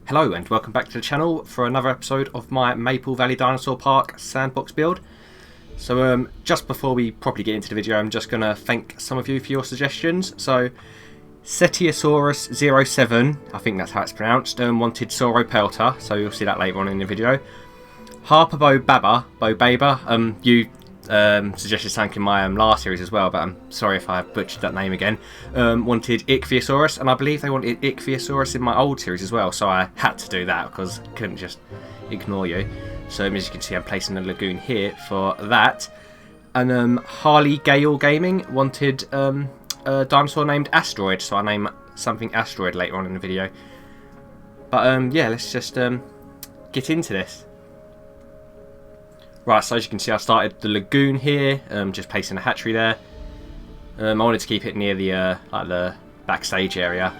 Hello and welcome back to the channel for another episode of my Maple Valley Dinosaur Park sandbox build. So just before we properly get into the video, I'm just going to thank some of you for your suggestions. So Setiosaurus07, I think that's how it's pronounced, wanted Sauropelta, so you'll see that later on in the video. Harperbo Baba, you suggested something in my last series as well, but I'm sorry if I butchered that name again. Wanted Ichthyosaurus, and I believe they wanted Ichthyosaurus in my old series as well, so I had to do that because I couldn't just ignore you. So as you can see, I'm placing a lagoon here for that. And Harley Gale Gaming wanted a dinosaur named Asteroid, so I'll name something Asteroid later on in the video. But yeah, let's just get into this. Right, so as you can see, I started the lagoon here, just placing a hatchery there. I wanted to keep it near the like the backstage area,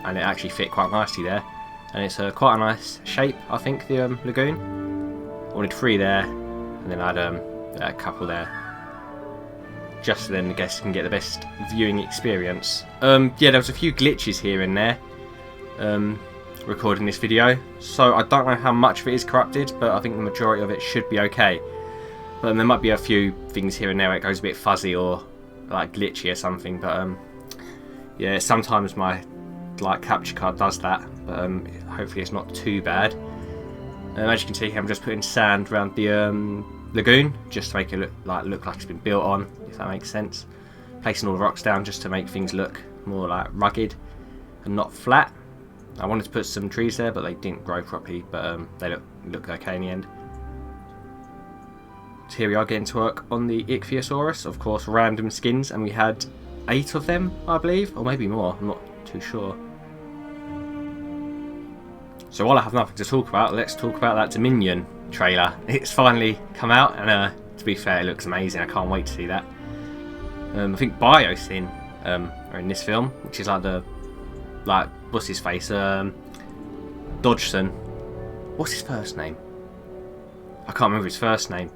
and it actually fit quite nicely there. And it's quite a nice shape, I think, the lagoon. I wanted 3 there, and then I had a couple there, just so then the guests can get the best viewing experience. Yeah, there was a few glitches here and there. Recording this video, so I don't know how much of it is corrupted, but I think the majority of it should be okay. But there might be a few things here and there where it goes a bit fuzzy or like glitchy or something, but yeah, sometimes my capture card does that, but hopefully it's not too bad. As you can see here, I'm just putting sand around the lagoon just to make it look like it's been built on, if that makes sense. Placing all the rocks down just to make things look more like rugged and not flat. I wanted to put some trees there, but they didn't grow properly, but they look okay in the end. So here we are getting to work on the Ichthyosaurus, of course, random skins, and we had 8 of them, I believe, or maybe more, I'm not too sure. So while I have nothing to talk about, let's talk about that Dominion trailer. It's finally come out, and to be fair, it looks amazing. I can't wait to see that. I think Biosyn are in this film, which is like the what's his face? Dodgson. What's his first name? I can't remember his first name.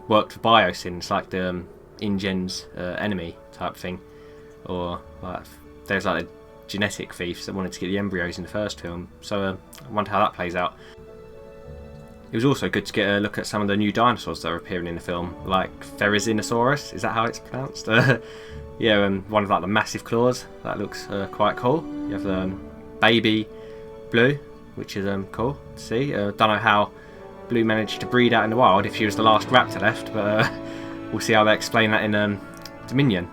Worked for Biosyn. It's like the InGen's enemy type thing. Or like there's like the genetic thieves that wanted to get the embryos in the first film. So I wonder how that plays out. It was also good to get a look at some of the new dinosaurs that are appearing in the film, like Therizinosaurus. Is that how it's pronounced? Yeah, one of the massive claws. That looks quite cool. You have the baby Blue, which is cool to see. Don't know how Blue managed to breed out in the wild if she was the last raptor left, but we'll see how they explain that in Dominion.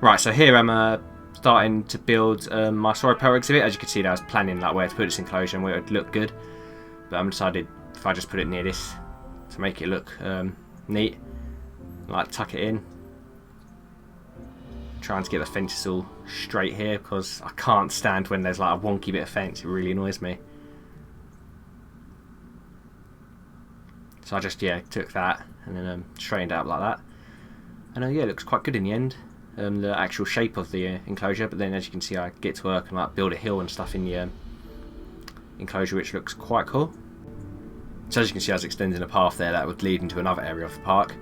Right, so here I'm starting to build my Sauropelta exhibit. As you can see, I was planning where to put this enclosure and where it would look good, but I'm decided if I just put it near this to make it look neat, tuck it in. Trying to get the fences all straight here because I can't stand when there's a wonky bit of fence. It really annoys me. So I just took that and then straightened it up like that, and yeah, it looks quite good in the end. The actual shape of the enclosure, but then as you can see, I get to work and build a hill and stuff in the enclosure, which looks quite cool. So as you can see, I was extending a path there that would lead into another area of the park,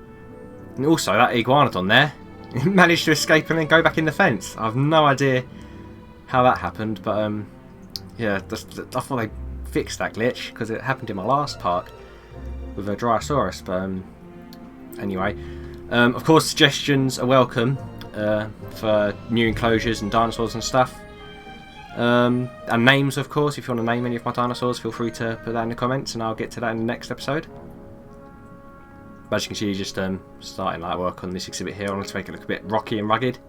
and also that iguanodon there. It managed to escape and then go back in the fence. I have no idea how that happened, but yeah, I thought they fixed that glitch because it happened in my last park with a Dinosaurus. But anyway, of course, suggestions are welcome for new enclosures and dinosaurs and stuff. And names, of course. If you want to name any of my dinosaurs, feel free to put that in the comments, and I'll get to that in the next episode. But as you can see, just starting work on this exhibit here. I want to make it look a bit rocky and rugged.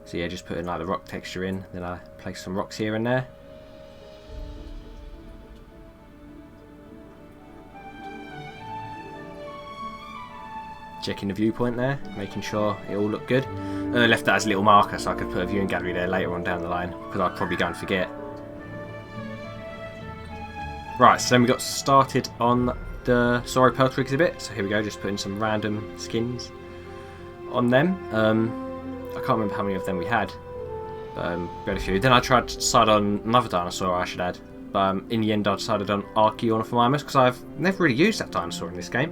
So yeah, just putting the rock texture in. Then I place some rocks here and there. Checking the viewpoint there, making sure it all looked good. I left that as a little marker so I could put a viewing gallery there later on down the line, because I'd probably go and forget. Right, so then we got started on the Sauropelta exhibit. So here we go, just putting some random skins on them. I can't remember how many of them we had, but we had a few. Then I tried to decide on another dinosaur I should add, but in the end I decided on Archaeornithomimus because I've never really used that dinosaur in this game.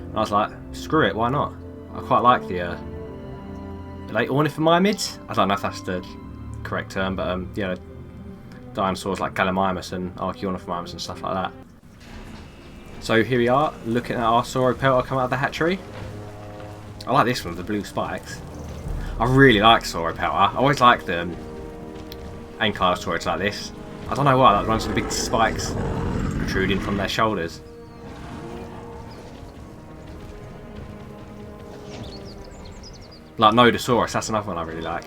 And I was like, screw it, why not? I quite like the late ornithomimids. I don't know if that's the correct term, but yeah, dinosaurs like Gallimimus and Archaeopteryx and stuff like that. So here we are, looking at our Sauropelta come out of the hatchery. I like this one with the blue spikes. I really like Sauropelta. I always like the Ankylosaurids like this. I don't know why, like the ones with the big spikes protruding from their shoulders. Like Nodosaurus, that's another one I really like.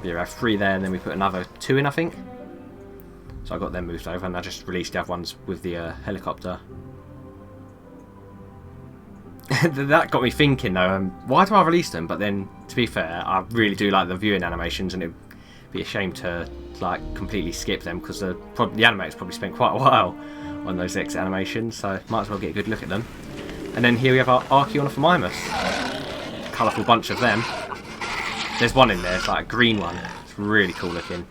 We have 3 there, and then we put another 2 in, I think. So I got them moved over, and I just released the other ones with the helicopter. That got me thinking though, why do I release them? But then, to be fair, I really do like the viewing animations, and it'd be a shame to like completely skip them because the animators probably spent quite a while on those exit animations, so might as well get a good look at them. And then here we have our Archaeopteryx. Colourful bunch of them. There's one in there, it's like a green one. It's really cool looking.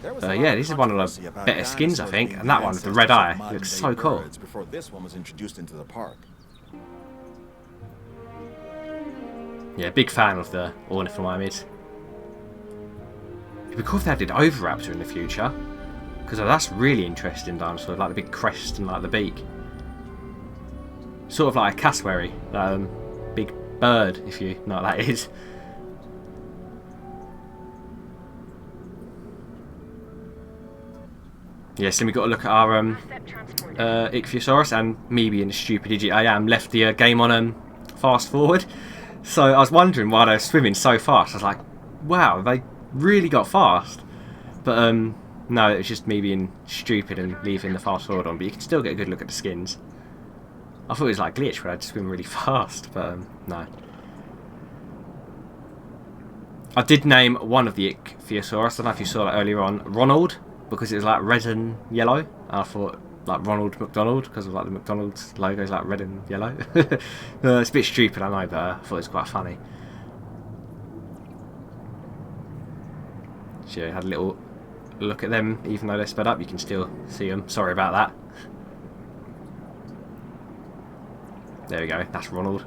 Yeah, this is one of the better skins, I think, and that one with the red eye looks so cool. Before this one was introduced into the park. Yeah, big fan of the ornithomimids. It'd be cool if they did Oviraptor in the future, because that's really interesting dinosaur, like the big crest and like the beak. Sort of like a cassowary, big bird, if you know what that is. Yes, then we've got to look at our Ichthyosaurus, and me being the stupid idiot I am, left the game on fast forward. So I was wondering why they were swimming so fast. I was like, wow, they really got fast. But no, it was just me being stupid and leaving the fast forward on. But you can still get a good look at the skins. I thought it was like a glitch where I'd swim really fast, but no. I did name one of the Ichthyosaurus, I don't know if you saw that earlier on, Ronald, because it was like red and yellow. And I thought like Ronald McDonald, because of like the McDonald's logo is like red and yellow. It's a bit stupid, I know, but I thought it was quite funny. So yeah, had a little look at them, even though they're sped up, you can still see them. Sorry about that. There we go, that's Ronald.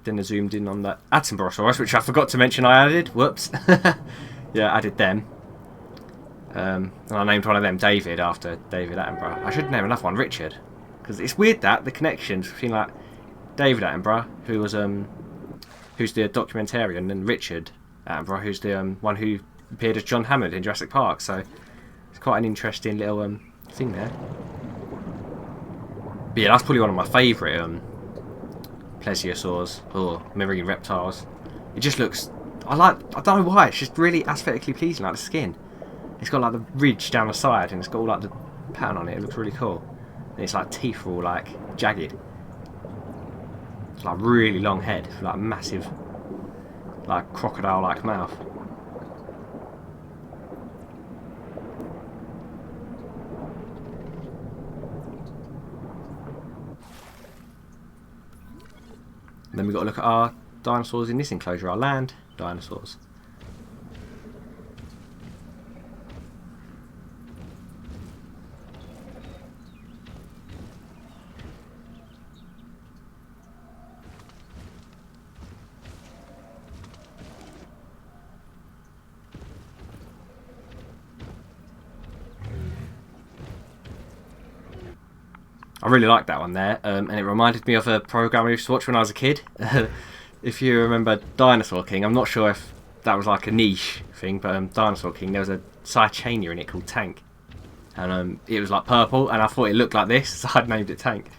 Then I zoomed in on that Attenborough, which I forgot to mention I added. Whoops. Yeah, I added them. And I named one of them David after David Attenborough. I should name another one Richard, because it's weird that the connections between like David Attenborough, who was who's the documentarian, and Richard Attenborough, who's the one who appeared as John Hammond in Jurassic Park. So it's quite an interesting little thing there. But yeah, that's probably one of my favourite plesiosaurs or marine reptiles. It just looks, I don't know why, it's just really aesthetically pleasing, like the skin. It's got like the ridge down the side, and it's got all like the pattern on it. It looks really cool. And it's like teeth are all like jagged. It's like really long head, like massive, like crocodile-like mouth. Then we've got to look at our dinosaurs in this enclosure, our land dinosaurs. I really liked that one there, and it reminded me of a program I used to watch when I was a kid. If you remember Dinosaur King, I'm not sure if that was like a niche thing, but Dinosaur King, there was a Cychania in it called Tank. And it was like purple, and I thought it looked like this, so I'd named it Tank.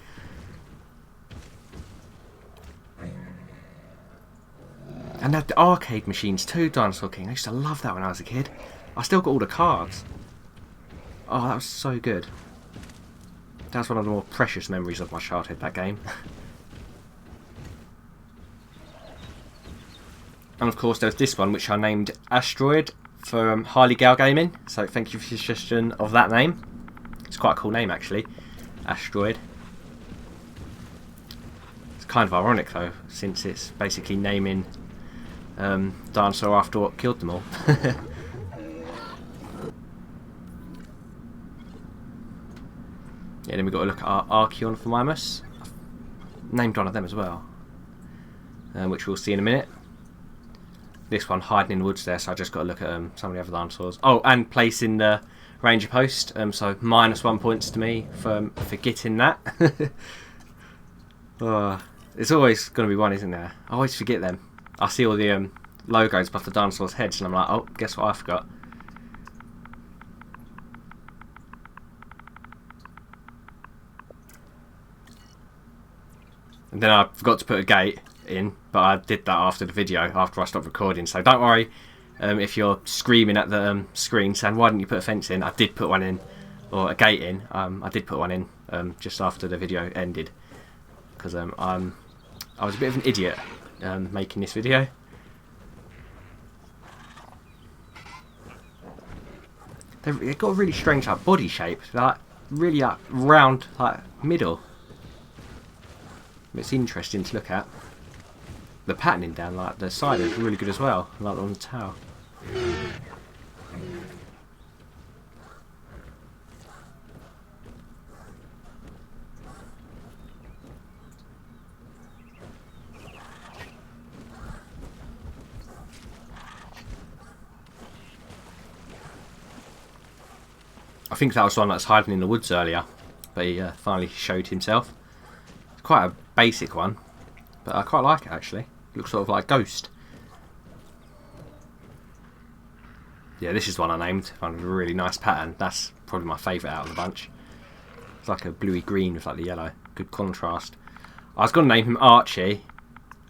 And they had the arcade machines too, Dinosaur King. I used to love that when I was a kid. I still got all the cards. Oh, that was so good. That's one of the more precious memories of my childhood, that game. And of course there's this one which I named Asteroid for Harley Gale Gaming, so thank you for the suggestion of that name. It's quite a cool name actually, Asteroid. It's kind of ironic though, since it's basically naming dinosaur after what killed them all. Yeah, then we've got to look at our Archaeopteryx. I've named one of them as well, which we'll see in a minute. this one hiding in the woods there, so I just got to look at some of the other dinosaurs. Oh, and placing the ranger post, so -1 points to me for getting that. Oh, there's always going to be one, isn't there? I always forget them. I see all the logos above the dinosaurs' heads, and I'm like, oh, guess what I forgot? And then I forgot to put a gate in, but I did that after the video, after I stopped recording. So don't worry if you're screaming at the screen saying, why didn't you put a fence in? I did put one in, or a gate in. I did put one in just after the video ended. Because I was a bit of an idiot making this video. They've got a really strange like body shape. They're like really like round like middle. It's interesting to look at. The patterning down like the side is really good as well, like on the tail. I think that was the one that was hiding in the woods earlier, but he finally showed himself. It's quite a basic one, but I quite like it actually. It looks sort of like a ghost. Yeah, this is the one I named. Found a really nice pattern. That's probably my favourite out of the bunch. It's like a bluey green with like the yellow. Good contrast. I was going to name him Archie,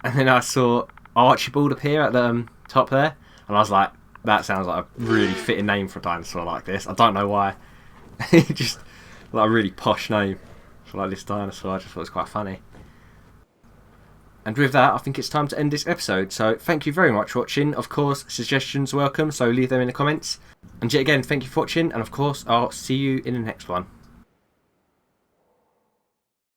and then I saw Archibald appear at the top there, and I was like, that sounds like a really fitting name for a dinosaur like this. I don't know why. Just like a really posh name for like this dinosaur. I just thought it was quite funny. And with that, I think it's time to end this episode. So thank you very much for watching. Of course, suggestions welcome, so leave them in the comments. And yet again, thank you for watching, and of course, I'll see you in the next one.